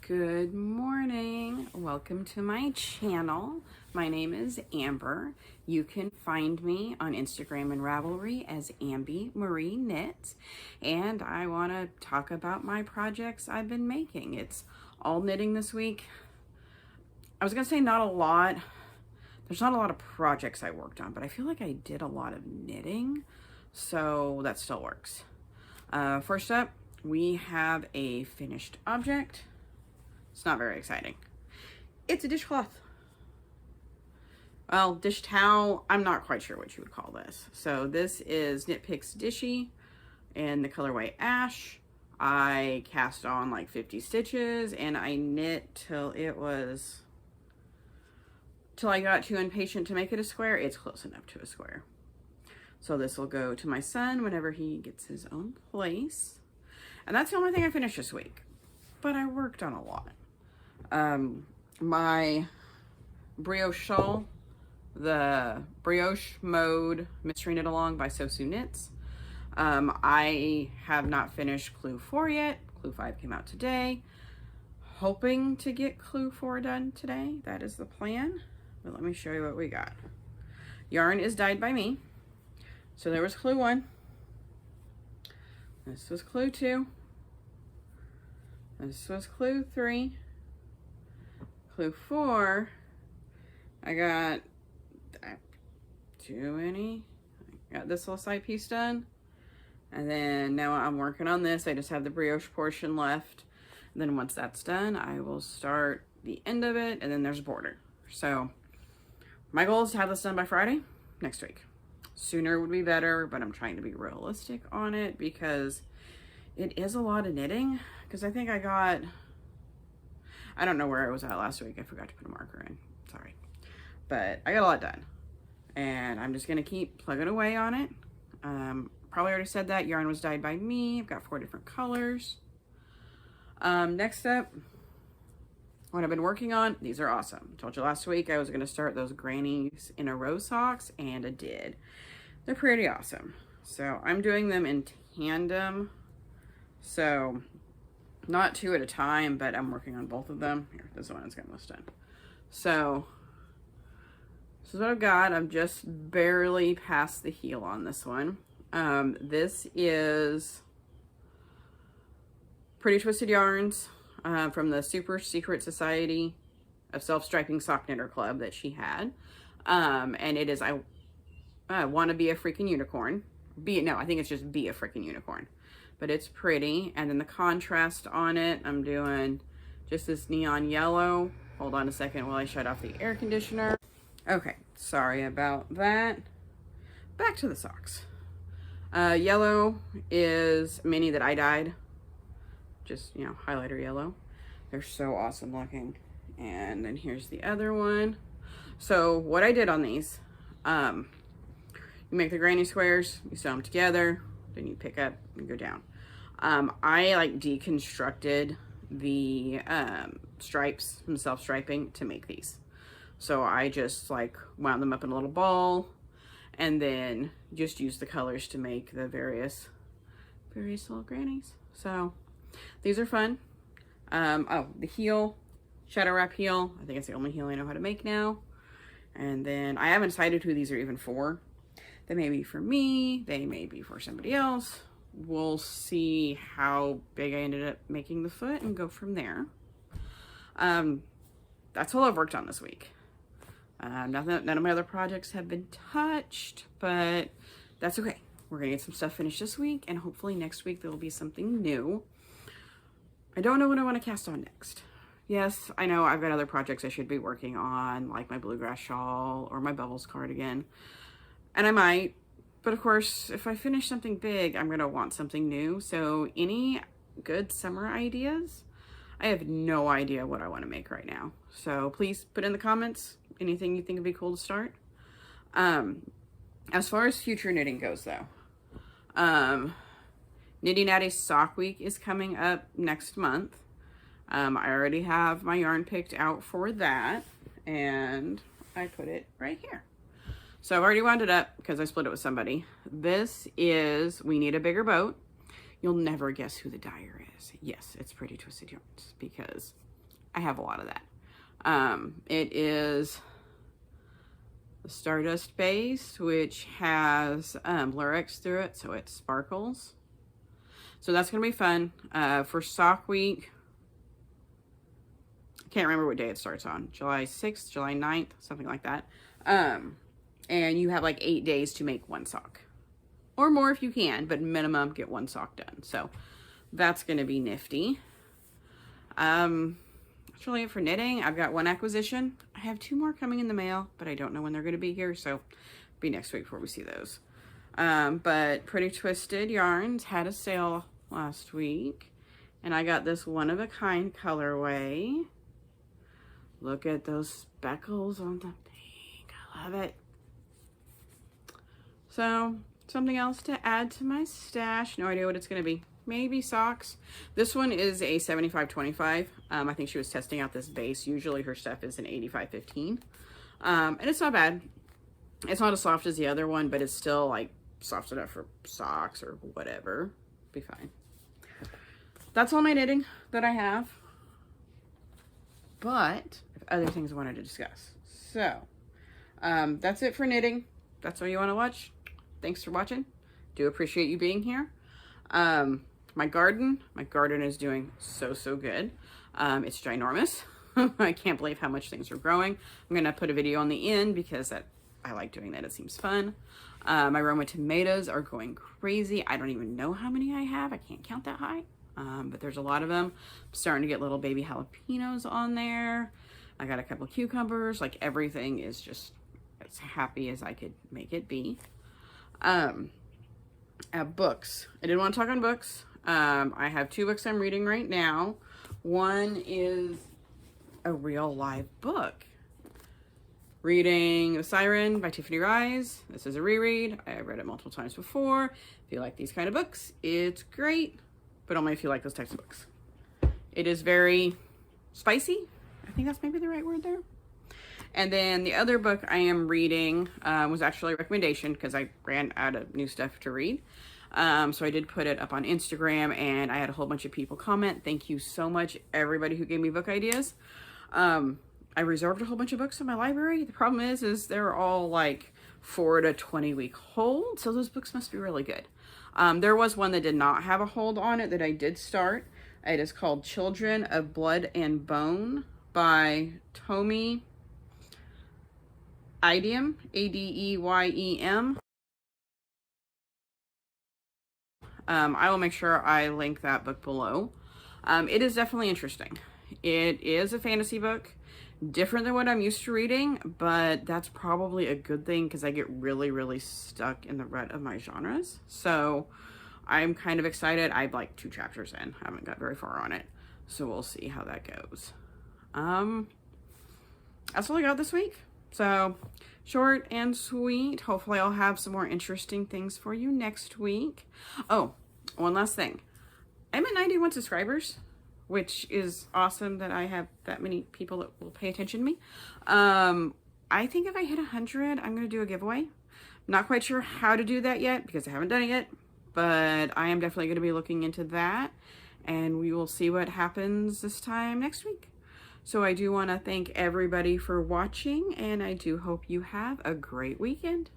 Good morning. Welcome to my channel. My name is Amber. You can find me on Instagram and Ravelry as Ambymarieknits, and I want to talk about my projects I've been making. It's all knitting this week. I was gonna say not a lot. There's not a lot of projects I worked on, but I feel like I did a lot of knitting, so that still works. First up, we have a finished object. It's not very exciting. It's a dishcloth. Well, dish towel, I'm not quite sure what you would call this. So this is Knit Picks Dishy in the colorway Ash. I cast on like 50 stitches and I knit till I got too impatient to make it a square. It's close enough to a square. So this will go to my son whenever he gets his own place. And that's the only thing I finished this week. But I worked on a lot. My brioche shawl, the brioche mode mystery knit along by Sosu Knits. I have not finished clue 4 yet. Clue 5 came out today. Hoping to get clue 4 done today. That is the plan. But let me show you what we got. Yarn is dyed by me. So there was clue 1. This was clue 2. This was clue 3. Clue 4, I got too many. I got this little side piece done. And then now I'm working on this. I just have the brioche portion left. And then once that's done, I will start the end of it. And then there's a border. So my goal is to have this done by Friday next week. Sooner would be better, but I'm trying to be realistic on it because it is a lot of knitting. Because I think I don't know where I was at last week. I forgot to put a marker in. Sorry. But I got a lot done. And I'm just going to keep plugging away on it. Probably already said that. Yarn was dyed by me. I've got 4 different colors. Next up, what I've been working on. These are awesome. I told you last week I was going to start those grannies in a row socks. And I did. They're pretty awesome. So I'm doing them in tandem. So not 2 at a time, but I'm working on both of them. Here, this one is getting this done. So this is what I've got. I'm just barely past the heel on this one. This is Pretty Twisted Yarns from the Super Secret Society of Self-Striping Sock Knitter Club that she had. And it is I Want to Be a Freaking Unicorn. I think it's just Be a Freaking Unicorn. But it's pretty. And then the contrast on it, I'm doing just this neon yellow. Hold on a second while I shut off the air conditioner. Okay, sorry about that. Back to the socks. Yellow is mini that I dyed. Just, highlighter yellow. They're so awesome looking. And then here's the other one. So what I did on these, you make the granny squares, you sew them together, then you pick up and go down. I like deconstructed the stripes from self-striping to make these. So I just like wound them up in a little ball and then just used the colors to make the various little grannies. So these are fun. Oh, the heel, shadow wrap heel. I think it's the only heel I know how to make now. And then I haven't decided who these are even for. They may be for me, they may be for somebody else. We'll see how big I ended up making the foot and go from there. That's all I've worked on this week. None of my other projects have been touched, but that's okay. We're gonna get some stuff finished this week, and hopefully next week there will be something new. I don't know what I want to cast on next. Yes, I know I've got other projects I should be working on, like my bluegrass shawl or my Bubbles cardigan. And I might, but of course, if I finish something big, I'm gonna want something new. So any good summer ideas? I have no idea what I wanna make right now. So please put in the comments anything you think would be cool to start. As far as future knitting goes though, Knitty Natty Sock Week is coming up next month. I already have my yarn picked out for that, and I put it right here. So I've already wound it up because I split it with somebody. This is We Need a Bigger Boat. You'll never guess who the dyer is. Yes, it's Pretty Twisted Yarns because I have a lot of that. It is the Stardust base, which has Lurex through it, so it sparkles. So that's going to be fun. For sock week, I can't remember what day it starts on. July 6th, July 9th, something like that. And you have like 8 days to make one sock. Or more if you can, but minimum get one sock done. So that's going to be nifty. That's really it for knitting. I've got one acquisition. I have 2 more coming in the mail, but I don't know when they're going to be here, so be next week before we see those. But Pretty Twisted Yarns had a sale last week, and I got this one-of-a-kind colorway. Look at those speckles on the pink. I love it. So, something else to add to my stash. No idea what it's going to be. Maybe socks. This one is a 75-25. I think she was testing out this base. Usually her stuff is an 85-15. And it's not bad. It's not as soft as the other one, but it's still like soft enough for socks or whatever. Be fine. That's all my knitting that I have. But I have other things I wanted to discuss. So, that's it for knitting. That's all you want to watch. Thanks for watching. Do appreciate you being here. My garden is doing so good. It's ginormous. I can't believe how much things are growing. I'm gonna put a video on the end because I like doing that. It seems fun. My Roma tomatoes are going crazy. I don't even know how many I have. I can't count that high. But there's a lot of them. I'm starting to get little baby jalapenos on there. I got a couple cucumbers. Like everything is just as happy as I could make it be. Books. I didn't want to talk on books. I have 2 books I'm reading right now. One is a real live book. Reading The Siren by Tiffany Rise. This is a reread. I've read it multiple times before. If you like these kind of books, it's great, but only if you like those types of books. It is very spicy. I think that's maybe the right word there. And then the other book I am reading was actually a recommendation because I ran out of new stuff to read. So I did put it up on Instagram and I had a whole bunch of people comment. Thank you so much, everybody who gave me book ideas. I reserved a whole bunch of books in my library. The problem is they're all like 4 to 20 week hold. So those books must be really good. There was one that did not have a hold on it that I did start. It is called Children of Blood and Bone by Tomi Adeyem, Adeym. I will make sure I link that book below. It is definitely interesting. It is a fantasy book, different than what I'm used to reading, but that's probably a good thing because I get really stuck in the rut of my genres. So I'm kind of excited. I'm like 2 chapters in. I haven't got very far on it. So we'll see how that goes. That's all I got this week. So short and sweet. Hopefully I'll have some more interesting things for you next week. Oh, one last thing. I'm at 91 subscribers, which is awesome that I have that many people that will pay attention to me. I think if I hit 100, I'm going to do a giveaway. I'm not quite sure how to do that yet because I haven't done it yet, but I am definitely going to be looking into that, and we will see what happens this time next week. So I do want to thank everybody for watching, and I do hope you have a great weekend.